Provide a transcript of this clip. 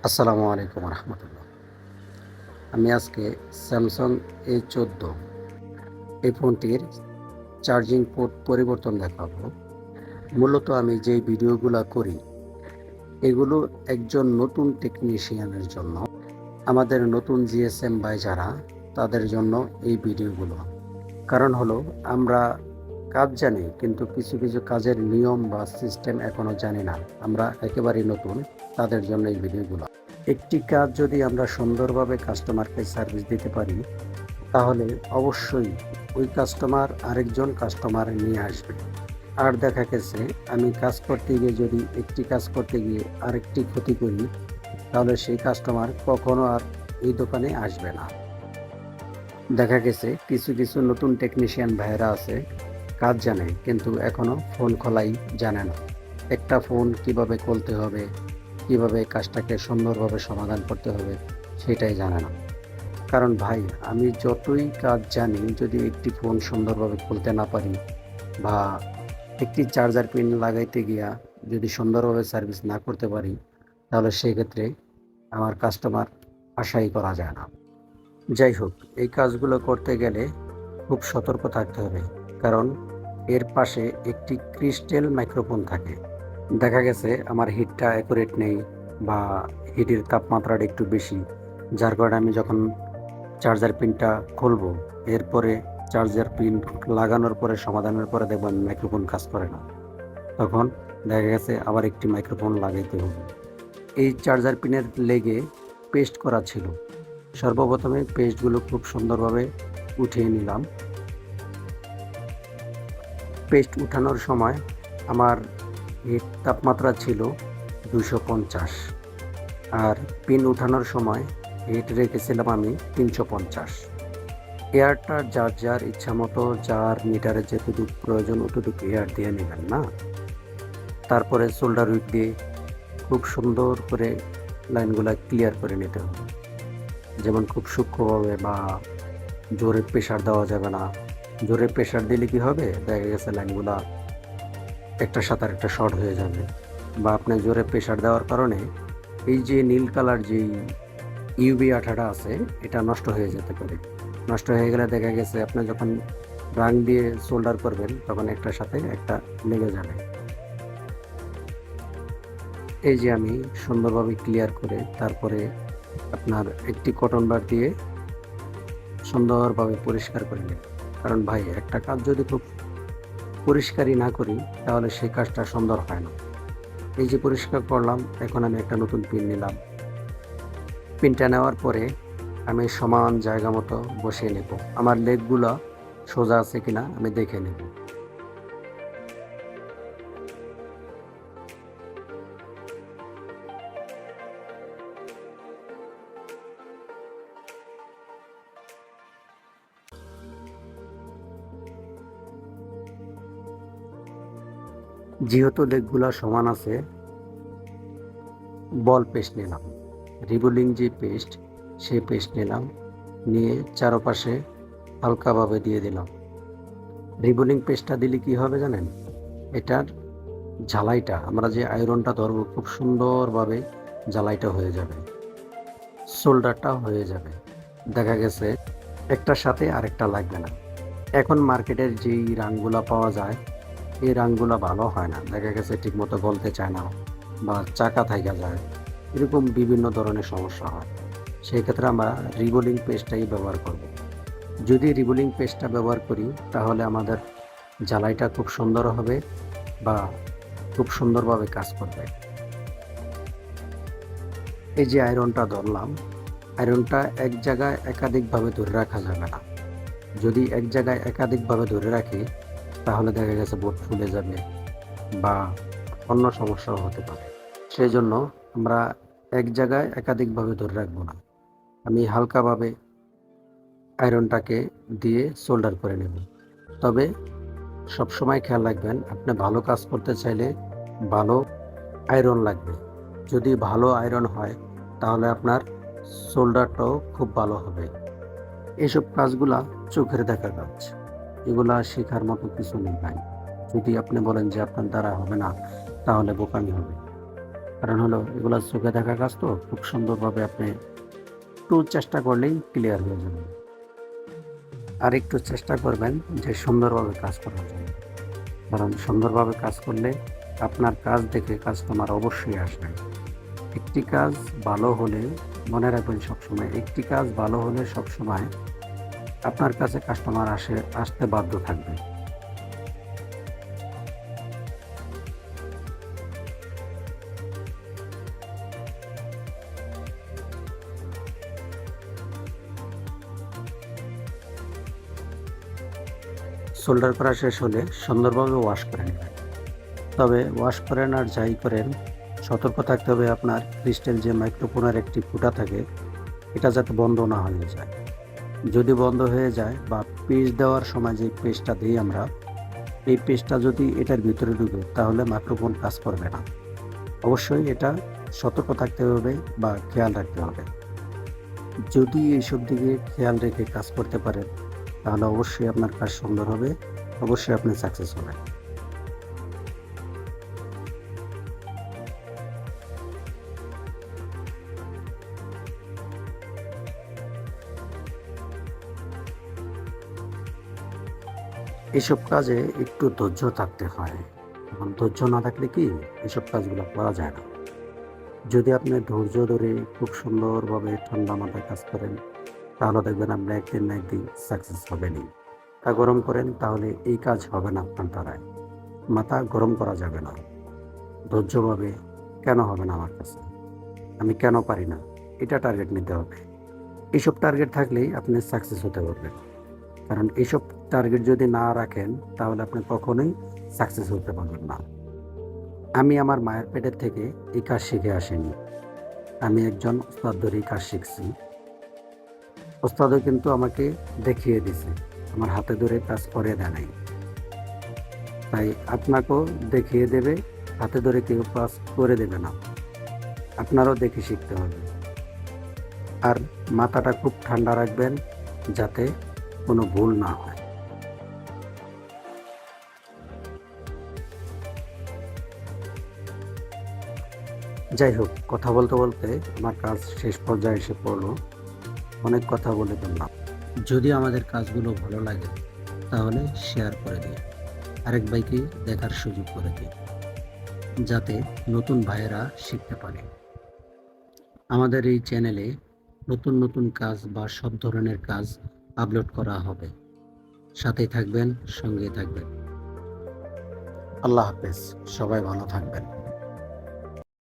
আসসালামু আলাইকুম রহমতুল্লাহ। আমি আজকে স্যামসাং A14 এই ফোনটির চার্জিং পোর্ট পরিবর্তন দেখাবো। মূলত আমি যেই ভিডিওগুলো করি এগুলো একজন নতুন টেকনিশিয়ানের জন্য, আমাদের নতুন জিএসএম ভাই যারা, তাদের জন্য এই ভিডিওগুলো। কারণ হলো আমরা কাজ জানি কিন্তু কিছু কিছু কাজের নিয়ম বা সিস্টেম এখনও জানি না, আমরা একেবারেই নতুন, তাদের জন্য এই ভিডিওগুলো। একটি কাজ যদি আমরা সুন্দরভাবে কাস্টমারকে সার্ভিস দিতে পারি তাহলে অবশ্যই ওই কাস্টমার আরেকজন কাস্টমার নিয়ে আসবে। আর দেখা গেছে আমি কাজ করতে গিয়ে যদি একটি কাজ করতে গিয়ে আরেকটি ক্ষতি করি তাহলে সেই কাস্টমার কখনো আর এই দোকানে আসবে না। দেখা গেছে কিছু কিছু নতুন টেকনিশিয়ান ভাইয়েরা আছে, কাজ জানে কিন্তু এখনও ফোন খোলাই জানে না। একটা ফোন কিভাবে খুলতে হবে, কিভাবে কাজটাকে সুন্দরভাবে সমাধান করতে হবে সেটাই জানে না। কারণ ভাই, আমি যতই কাজ জানি যদি একটি ফোন সুন্দরভাবে খুলতে না পারি বা একটি চার্জার পিন লাগাইতে গিয়া যদি সুন্দরভাবে সার্ভিস না করতে পারি তাহলে সেক্ষেত্রে আমার কাস্টমার আশাই করা যায় না। যাই হোক, এই কাজগুলো করতে গেলে খুব সতর্ক থাকতে হবে, কারণ এর পাশে একটি ক্রিস্টাল মাইক্রোফোন থাকে। দেখা গেছে আমার হিটটা অ্যাকুরেট নেই বা হিটের তাপমাত্রাটা একটু বেশি, যার কারণে আমি যখন চার্জার পিনটা খুলবো এরপরে চার্জার পিন লাগানোর পরে সমাধানের পরে দেখবেন মাইক্রোফোন কাজ করে না, তখন দেখা গেছে আবার একটি মাইক্রোফোন লাগাইতে হবে। এই চার্জার পিনের লেগে পেস্ট করা ছিল। সর্বপ্রথমে পেস্টগুলো খুব সুন্দরভাবে উঠিয়ে নিলাম। পেস্ট উঠানোর সময় আমার হিট তাপমাত্রা ছিল 250, আর পিন উঠানোর সময় হিট রেখেছিলাম আমি 350। এয়ারটা যার যার ইচ্ছা মতো, যার মিটারে যেটুকু প্রয়োজন অতটুকু এয়ার দিয়ে নেবেন না। তারপরে সোল্ডার উইক দিয়ে খুব সুন্দর করে লাইনগুলো ক্লিয়ার করে নিতে হবে। যেমন খুব সূক্ষ্মভাবে বা জোরে প্রেশার দেওয়া যাবে না। জোরে প্রেশার দিলে কি হবে, দেখা গেছে লাইনগুলা একটার সাথে একটা শর্ট হয়ে যাবে, বা আপনি জোরে প্রেশার দেওয়ার কারণে এই যে নীল কালার যেই ইউভি আঠাটা আছে এটা নষ্ট হয়ে যেতে পারে। নষ্ট হয়ে গেলে দেখা গেছে আপনি যখন রাং দিয়ে সোল্ডার করবেন তখন একটার সাথে একটা লেগে যাবে। এই যে আমি সুন্দরভাবে ক্লিয়ার করে তারপরে আপনার একটি কটন বার দিয়ে সুন্দরভাবে পরিষ্কার করে নেব। কারণ ভাই, একটা কাজ যদি খুব পরিষ্কারই না করি তাহলে সেই কাজটা সুন্দর হয় না। এই যে পরিষ্কার করলাম, এখন আমি একটা নতুন পিন নিলাম। পিনটা নেওয়ার পরে আমি সমান জায়গা মতো বসিয়ে নেব। আমার লেগগুলো সোজা আছে কিনা আমি দেখে নেব। যেহেতু লেগগুলো সমান আছে, বল পেস্ট নিলাম, রিবোলিং যে পেস্ট সেই পেস্ট নিলাম, নিয়ে চারপাশে হালকাভাবে দিয়ে দিলাম। রিবোলিং পেস্টটা দিলে কি হবে জানেন, এটার ঝালাইটা, আমরা যে আয়রনটা ধরবো খুব সুন্দরভাবে ঝালাইটা হয়ে যাবে, শোল্ডারটা হয়ে যাবে। দেখা গেছে একটার সাথে আরেকটা লাগবে না। এখন মার্কেটের যেই রাংগুলা পাওয়া যায় এই রাংগুলা ভালো হয় না, দেখা গেছে ঠিকমতো গলতে চায় না বা চাকা থাইকা যায়, এরকম বিভিন্ন ধরনের সমস্যা হয়। সেই ক্ষেত্রে আমরা রিবোলিং পেস্টটাই ব্যবহার করব। যদি রিবোলিং পেস্টটা ব্যবহার করি তাহলে আমাদের জ্বালাইটা খুব সুন্দর হবে বা খুব সুন্দরভাবে কাজ করবে। এই যে আয়রনটা ধরলাম, আয়রনটা এক জায়গায় একাধিকভাবে ধরে রাখা যাবে না। যদি এক জায়গায় একাধিকভাবে ধরে রাখি তাহলে দেখা গেছে বোর্ড ফুলে যাবে বা অন্য সমস্যাও হতে পারে। সেই জন্য আমরা এক জায়গায় একাধিকভাবে ধরে রাখবো না। আমি হালকাভাবে আয়রনটাকে দিয়ে সোল্ডার করে নেব। তবে সবসময় খেয়াল রাখবেন, আপনি ভালো কাজ করতে চাইলে ভালো আয়রন লাগবে। যদি ভালো আয়রন হয় তাহলে আপনার সোল্ডারটাও খুব ভালো হবে। এসব কাজগুলা চোখের দেখা কাজ, এগুলা শেখার মতো কিছু নেই ভাই। যদি আপনি বলেন যে আপনার দ্বারা হবে না তাহলে বোকামি হবে। কারণ হলো এগুলো চোখে দেখা কাজ তো খুব সুন্দরভাবে আপনি একটু চেষ্টা করলেই ক্লিয়ার হয়ে যাবে। আর একটু চেষ্টা করবেন যে সুন্দরভাবে কাজ করার জন্য, কারণ সুন্দরভাবে কাজ করলে আপনার কাজ দেখে কাস্টমার অবশ্যই আসবে। একটি কাজ ভালো হলে মনে রাখবেন সবসময়, একটি কাজ ভালো হলে সবসময় আপনার কাছে কাস্টমার আসতে বাধ্য থাকবে। সোল্ডার করা শেষ হলে সুন্দরভাবে ওয়াশ করে নেবেন। তবে ওয়াশ করেন আর যাই করেন, সতর্ক থাকতে হবে আপনার ক্রিস্টাল যে মাইক্রোফোনের একটি ফুটা থাকে এটা যাতে বন্ধ না হয়ে যায়। যদি বন্ধ হয়ে যায় বা পেস্ট দেওয়ার সময় যে পেস্টটা দিই আমরা, এই পেস্টটা যদি এটার ভিতরে ঢুকে তাহলে মাইক্রোফোন কাজ করবে না। অবশ্যই এটা সতর্ক থাকতে হবে বা খেয়াল রাখতে হবে। যদি এইসব দিকে খেয়াল রেখে কাজ করতে পারেন তাহলে অবশ্যই আপনার কাজ সুন্দর হবে, অবশ্যই আপনি সাকসেস হবেন। এসব কাজে একটু ধৈর্য থাকতে হয়। এখন ধৈর্য না থাকলে কি এসব কাজগুলো করা যায় না। যদি আপনি ধৈর্য ধরে খুব সুন্দরভাবে ঠান্ডা মাথায় কাজ করেন তাহলে দেখবেন আপনি একদিন না একদিন সাকসেস হবেনই। তা গরম করেন তাহলে এই কাজ হবে না আপনার দ্বারায়। মাথা গরম করা যাবে না। ধৈর্যভাবে কেন হবে না আমার কাছে, আমি কেন পারি না, এটা টার্গেট নিতে হবে। এইসব টার্গেট থাকলেই আপনি সাকসেস হতে পারবেন। কারণ এইসব টার্গেট যদি না রাখেন তাহলে আপনি কখনোই সাকসেস হতে পারবেন না। আমি আমার মায়ের পেটের থেকে এই কাজ শিখে আসিনি। আমি একজন ওস্তাদ ধরে এই কাজ শিখছি। ওস্তাদও কিন্তু আমাকে দেখিয়ে দিছে, আমার হাতে ধরে কাজ করে দেয় নাই। তাই আপনাকেও দেখিয়ে দেবে, হাতে ধরে কেউ কাজ করে দেবে না। আপনারও দেখে শিখতে হবে। আর মাথাটা খুব ঠান্ডা রাখবেন যাতে কোনো ভুল না হয়। যাই হোক, কথা বলতে বলতে আমার কাজ শেষ পর্যায়ে এসে পড়লো। অনেক কথা বলে ফেললাম। যদি আমাদের কাজগুলো ভালো লাগে তাহলে শেয়ার করে দিন, আরেক ভাইকে দেখার সুযোগ করে দিন, যাতে নতুন ভাইয়েরা শিখতে পারে। আমাদের এই চ্যানেলে নতুন নতুন কাজ বা সব ধরনের কাজ আপলোড করা হবে। সাথে থাকবেন, সঙ্গে থাকবেন। আল্লাহ হাফেজ, সবাই ভালো থাকবেন।